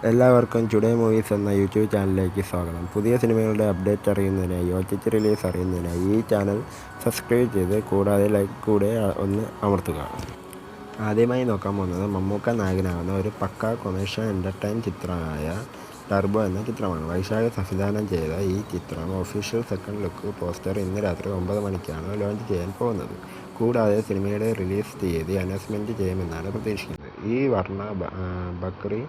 എല്ലാവർക്കും today movies എന്ന YouTube ചാനലിലേക്ക് സ്വാഗതം. പുതിയ സിനിമകളുടെ അപ്ഡേറ്റ് അറിയുന്നതിനായി OTT റിലീസ് അറിയുന്നതിനായി ഈ ചാനൽ സബ്സ്ക്രൈബ് ചെയ്ത് കൂടാതെ ലൈക്ക് കൂടെ ഒന്ന് അമർത്തുക. ആദ്യമായി നോക്കാൻ പോകുന്നത് മമ്മൂക്ക നായകനാകുന്ന ഒരു പക്ക കൊമേഴ്ഷ്യൽ എൻ്റർടൈൻ ചിത്രമായ ടർബോ എന്ന ചിത്രമാണ്. വൈശാഖ് സംവിധാനം ചെയ്ത ഈ ചിത്രം ഒഫീഷ്യൽ സെക്കൻഡ് ലുക്ക് പോസ്റ്റർ ഇന്ന് രാത്രി 9 മണിക്കാണ് ലോഞ്ച് ചെയ്യാൻ പോകുന്നത്. കൂടാതെ സിനിമയുടെ റിലീസ് തീയതി അനൗൺസ്മെൻറ്റ് ചെയ്യുമെന്നാണ് പ്രതീക്ഷിക്കുന്നത്. ഈ വർണ്ണ ബക്രീ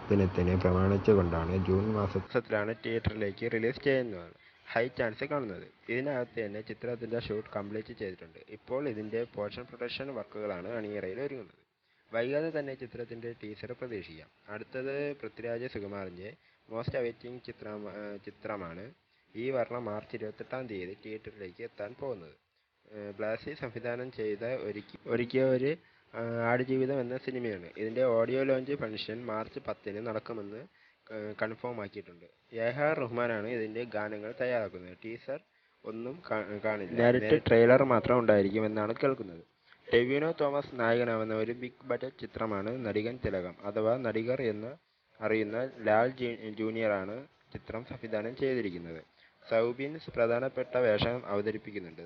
ദിനത്തിന് പ്രമാണിച്ചുകൊണ്ടാണ് ജൂൺ മാസത്തിലാണ് തിയേറ്ററിലേക്ക് റിലീസ് ചെയ്യുന്നതാണ് ഹൈ ചാൻസ് കാണുന്നത്. ഇതിനകത്ത് തന്നെ ചിത്രത്തിൻ്റെ ഷൂട്ട് കംപ്ലീറ്റ് ചെയ്തിട്ടുണ്ട്. ഇപ്പോൾ ഇതിൻ്റെ പോസ്റ്റ് പ്രൊഡക്ഷൻ വർക്കുകളാണ് അണിയറയിൽ ഒരുങ്ങുന്നത്. വൈകാതെ തന്നെ ചിത്രത്തിൻ്റെ ടീസർ പ്രതീക്ഷിക്കാം. അടുത്തത് പൃഥ്വിരാജ് സുകുമാരൻ്റെ മോസ്റ്റ് അവൈറ്റിംഗ് ചിത്രമാണ് ഈ വർഷം മാർച്ച് 28-ാം തീയതി തിയേറ്ററിലേക്ക് എത്താൻ പോകുന്നത്. ബ്ലാസി സംവിധാനം ചെയ്ത ഒരുക്കിയ ഒരു ആടുജീവിതം എന്ന സിനിമയാണ്. ഇതിൻ്റെ ഓഡിയോ ലോഞ്ച് ഫംഗ്ഷൻ മാർച്ച് 10-ന് നടക്കുമെന്ന് കൺഫേം ആക്കിയിട്ടുണ്ട്. AR റഹ്മാനാണ് ഇതിൻ്റെ ഗാനങ്ങൾ തയ്യാറാക്കുന്നത്. ടീസർ ഒന്നും കാണില്ല, നേരിട്ട് ട്രെയിലർ മാത്രം ഉണ്ടായിരിക്കും എന്നാണ് കേൾക്കുന്നത്. ടൊവിനോ തോമസ് നായകനാവുന്ന ഒരു ബിഗ് ബഡ്ജറ്റ് ചിത്രമാണ് നടികൻ തിലകം അഥവാ നടികർ എന്ന് അറിയുന്ന ലാൽ ജൂനിയറാണ് ചിത്രം സംവിധാനം ചെയ്തിരിക്കുന്നത്. സൗബിൻ പ്രധാനപ്പെട്ട വേഷം അവതരിപ്പിക്കുന്നുണ്ട്.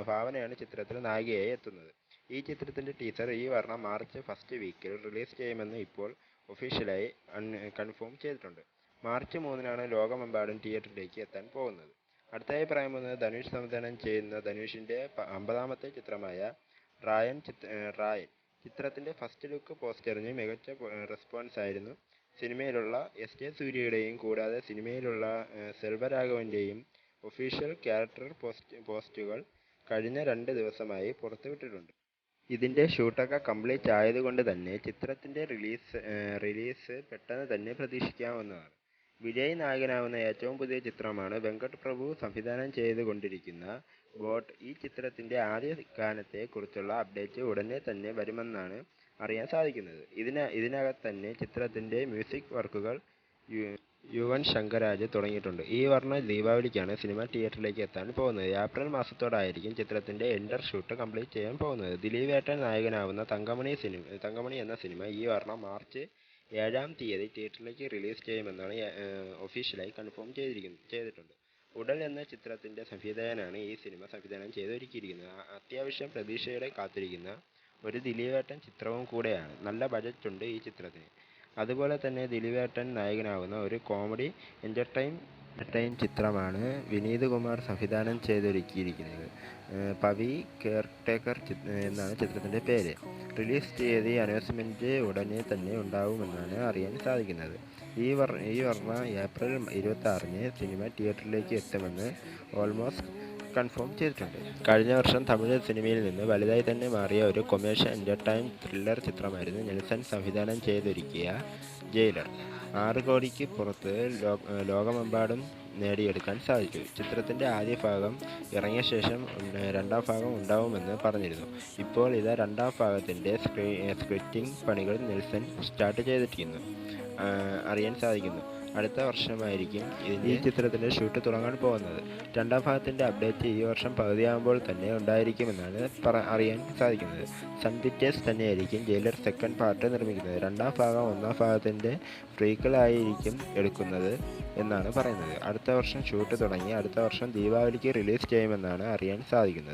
ഭാവനയാണ് ചിത്രത്തിൽ നായികയായി എത്തുന്നത്. ഈ ചിത്രത്തിൻ്റെ ടീസർ ഈ വർഷം മാർച്ച് ഫസ്റ്റ് വീക്കിൽ റിലീസ് ചെയ്യുമെന്ന് ഇപ്പോൾ ഒഫീഷ്യലായി കൺഫേം ചെയ്തിട്ടുണ്ട്. മാർച്ച് 3-നാണ് ലോകമെമ്പാടും തിയേറ്ററിലേക്ക് എത്താൻ പോകുന്നത്. അടുത്തതായി പറയാൻ പോകുന്നത് ധനുഷ് സംവിധാനം ചെയ്യുന്ന ധനുഷിൻ്റെ 50-ാമത്തെ ചിത്രമായ റായൻ ചിത്രത്തിൻ്റെ ഫസ്റ്റ് ലുക്ക് പോസ്റ്ററിന് മികച്ച റെസ്പോൺസ് ആയിരുന്നു. സിനിമയിലുള്ള SJ സൂര്യയുടെയും കൂടാതെ സിനിമയിലുള്ള സെൽവരാഘവൻ്റെയും ഒഫീഷ്യൽ ക്യാരക്ടർ പോസ്റ്റുകൾ കഴിഞ്ഞ 2 ദിവസമായി പുറത്തുവിട്ടിട്ടുണ്ട്. ഇതിൻ്റെ ഷൂട്ടൊക്കെ കംപ്ലീറ്റ് ആയതുകൊണ്ട് തന്നെ ചിത്രത്തിൻ്റെ റിലീസ് പെട്ടെന്ന് തന്നെ പ്രതീക്ഷിക്കാവുന്നതാണ്. വിജയ് നായകനാവുന്ന ഏറ്റവും പുതിയ ചിത്രമാണ് വെങ്കട്ട് പ്രഭു സംവിധാനം ചെയ്തുകൊണ്ടിരിക്കുന്ന ഗോട്ട്. ഈ ചിത്രത്തിൻ്റെ ആദ്യ ഗാനത്തെ കുറിച്ചുള്ള അപ്ഡേറ്റ് ഉടനെ തന്നെ വരുമെന്നാണ് അറിയാൻ സാധിക്കുന്നത്. ഇതിനകത്ത് തന്നെ ചിത്രത്തിൻ്റെ മ്യൂസിക് വർക്കുകൾ യുവൻ ശങ്കർ രാജ് തുടങ്ങിയിട്ടുണ്ട്. ഈ വർഷം ദീപാവലിക്കാണ് സിനിമ തിയേറ്ററിലേക്ക് എത്താൻ പോകുന്നത്. ഏപ്രിൽ മാസത്തോടായിരിക്കും ചിത്രത്തിൻ്റെ എൻ്റർ ഷൂട്ട് കംപ്ലീറ്റ് ചെയ്യാൻ പോകുന്നത്. ദിലീപേട്ടൻ നായകനാവുന്ന തങ്കമണി എന്ന സിനിമ ഈ വർഷം മാർച്ച് 7-ാം തീയതി തിയേറ്ററിലേക്ക് റിലീസ് ചെയ്യുമെന്നാണ് ഒഫീഷ്യലായി കൺഫേം ചെയ്തിട്ടുണ്ട്. ഉടൽ എന്ന ചിത്രത്തിൻ്റെ സംവിധായകനാണ് ഈ സിനിമ സംവിധാനം ചെയ്തൊരുക്കിയിരിക്കുന്നത്. അത്യാവശ്യം പ്രതീക്ഷയോടെ കാത്തിരിക്കുന്ന ഒരു ദിലീപേട്ടൻ ചിത്രവും കൂടെയാണ്. നല്ല ബജറ്റുണ്ട് ഈ ചിത്രത്തിന്. അതുപോലെ തന്നെ ദിലീപേട്ടൻ നായകനാവുന്ന ഒരു കോമഡി എൻ്റർടൈൻ ചിത്രമാണ് വിനീത് കുമാർ സംവിധാനം ചെയ്തൊരുക്കിയിരിക്കുന്നത്. പവി കെയർടേക്കർ എന്നാണ് ചിത്രത്തിൻ്റെ പേര്. റിലീസ് തീയതി അനൗൺസ്മെൻറ്റ് ഉടനെ തന്നെ ഉണ്ടാവുമെന്നാണ് അറിയാൻ സാധിക്കുന്നത്. ഈ വർഷം ഏപ്രിൽ 26-ന് സിനിമ തിയേറ്ററിലേക്ക് എത്തുമെന്ന് ഓൾമോസ്റ്റ് കൺഫേം ചെയ്തിട്ടുണ്ട്. കഴിഞ്ഞ വർഷം തമിഴ് സിനിമയിൽ നിന്ന് വലുതായി തന്നെ മാറിയ ഒരു കൊമേഴ്ഷ്യൽ എൻ്റർടൈൻ ത്രില്ലർ ചിത്രമായിരുന്നു നെൽസൺ സംവിധാനം ചെയ്തൊരുക്കിയ ജയിലർ. 6 കോടിക്ക് പുറത്ത് ലോകമെമ്പാടും നേടിയെടുക്കാൻ സാധിച്ചു. ചിത്രത്തിൻ്റെ ആദ്യ ഭാഗം ഇറങ്ങിയ ശേഷം 2-ാം ഭാഗം ഉണ്ടാവുമെന്ന് പറഞ്ഞിരുന്നു. ഇപ്പോൾ ഇത് 2-ാം ഭാഗത്തിൻ്റെ സ്ക്രിപ്റ്റിംഗ് പണികൾ നെൽസൺ സ്റ്റാർട്ട് ചെയ്തിരിക്കുന്നു അറിയാൻ സാധിക്കുന്നു. അടുത്ത വർഷമായിരിക്കും ഈ ചിത്രത്തിൻ്റെ ഷൂട്ട് തുടങ്ങാൻ പോകുന്നത്. 2-ാം ഭാഗത്തിൻ്റെ അപ്ഡേറ്റ് ഈ വർഷം പകുതിയാകുമ്പോൾ തന്നെ ഉണ്ടായിരിക്കുമെന്നാണ് അറിയാൻ സാധിക്കുന്നത്. സൺ പിക്ചേഴ്സ് തന്നെയായിരിക്കും ജയിലർ സെക്കൻഡ് പാർട്ട് നിർമ്മിക്കുന്നത്. 2-ാം ഭാഗം 1-ാം ഭാഗത്തിൻ്റെ പ്രീക്വലായിരിക്കും എടുക്കുന്നത് എന്നാണ് പറയുന്നത്. അടുത്ത വർഷം ഷൂട്ട് തുടങ്ങി അടുത്ത വർഷം ദീപാവലിക്ക് റിലീസ് ചെയ്യുമെന്നാണ് അറിയാൻ സാധിക്കുന്നത്.